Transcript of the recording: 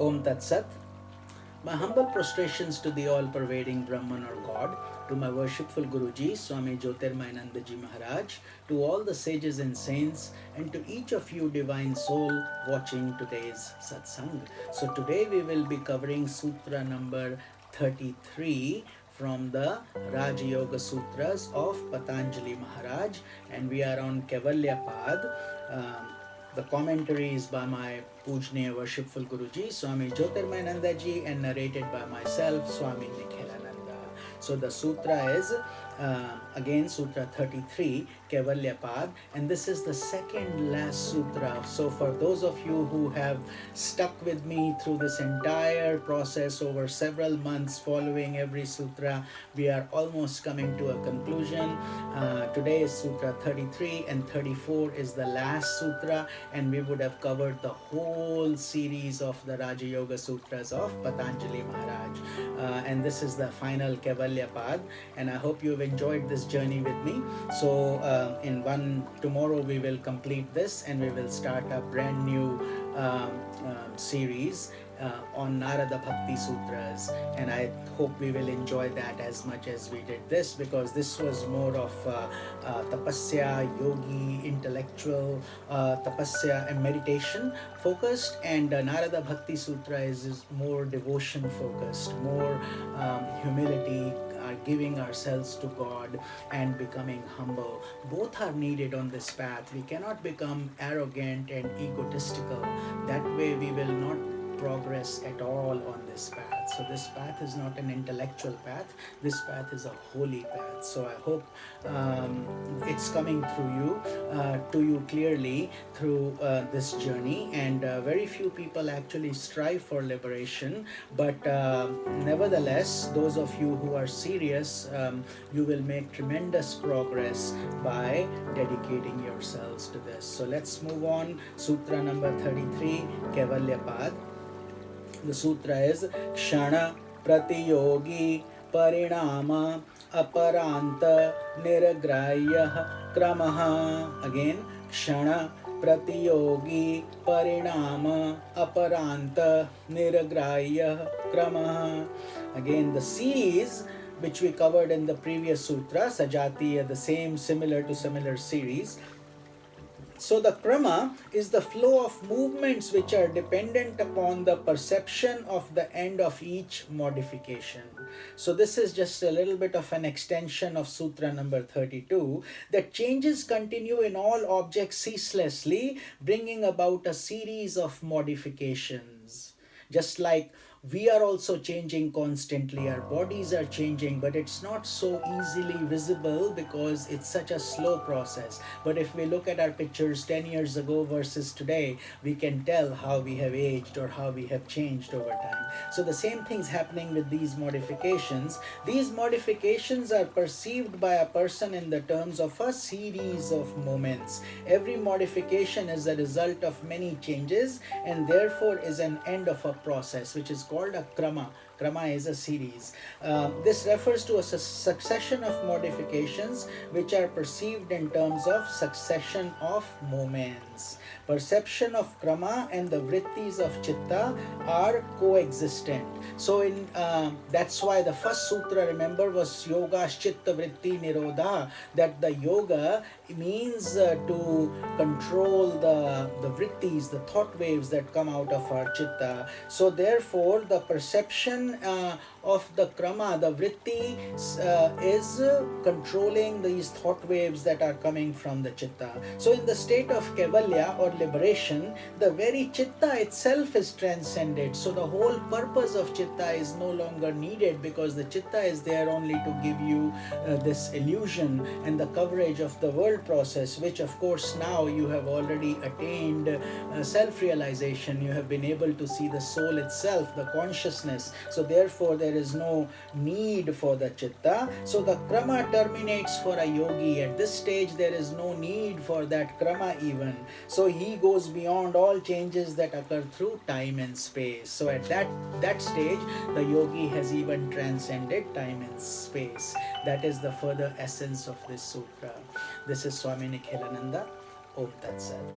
Om Tat Sat. My humble prostrations to the all-pervading Brahman or God, to my worshipful Guruji, Swami Jyotirmayananda Ji Maharaj, to all the sages and saints, and to each of you divine soul watching today's satsang. So today we will be covering Sutra number 33 from the Raja Yoga Sutras of Patanjali Maharaj, and we are on Kaivalya Pad. The commentary is by my Pujniya Worshipful Guruji, Swami Jyotirmayananda Ji, and narrated by myself, Swami Nikhilananda. So the sutra is again Sutra 33, Kaivalya Pad, and this is the second last sutra. So for those of you who have stuck with me through this entire process over several months following every sutra, we are almost coming to a conclusion. Today is Sutra 33 and 34 is the last sutra, and we would have covered the whole series of the Raja Yoga Sutras of Patanjali Maharaj. And this is the final Kaivalya Pad, and I hope you've enjoyed this journey with me. So tomorrow we will complete this, and we will start a brand new series on Narada Bhakti Sutras, and I hope we will enjoy that as much as we did this, because this was more of tapasya, yogi, intellectual tapasya and meditation focused, and Narada Bhakti Sutra is more devotion focused, more humility, giving ourselves to God and becoming humble. Both are needed on this path. We cannot become arrogant and egotistical. That way we will not progress at all on this path. So this path is not an intellectual path. This path is a holy path. So I hope it's coming through to you clearly through this journey. And very few people actually strive for liberation, but nevertheless, those of you who are serious, you will make tremendous progress by dedicating yourselves to this. So let's move on. Sutra number 33, Kaivalya Pad. The sutra is Kshana Pratiyogi Parinama Aparanta Niragrahya Kramaha. Again, Kshana Pratiyogi Parinama Aparanta Niragrahya Kramaha. Again, the series which we covered in the previous sutra, Sajati, the same similar series. So the krama is the flow of movements which are dependent upon the perception of the end of each modification. So this is just a little bit of an extension of Sutra number 32, that changes continue in all objects ceaselessly, bringing about a series of modifications. Just like we are also changing constantly, our bodies are changing, but it's not so easily visible because it's such a slow process. But if we look at our pictures 10 years ago versus today, we can tell how we have aged or how we have changed over time. So the same thing's happening with these modifications. These modifications are perceived by a person in the terms of a series of moments. Every modification is a result of many changes, and therefore is an end of a process, which is called a krama. Krama is a series. This refers to a succession of modifications which are perceived in terms of succession of moments. Perception of krama and the vrittis of chitta are coexistent. So that's why the first sutra, remember, was yoga chitta vritti nirodha, that the yoga means to control the vrittis, the thought waves that come out of our chitta. So therefore the perception of the krama, the vritti, is controlling these thought waves that are coming from the chitta. So in the state of Kaivalya or liberation, the very chitta itself is transcended. So the whole purpose of chitta is no longer needed, because the chitta is there only to give you this illusion and the coverage of the world process, which of course now you have already attained self-realization. You have been able to see the soul itself, the consciousness. So therefore there is no need for the chitta. So the krama terminates for a yogi. At this stage there is no need for that krama even. So he goes beyond all changes that occur through time and space. So at that stage the yogi has even transcended time and space. That is the further essence of this sutra. This is Swami Nikhilananda. Om Tat Sat.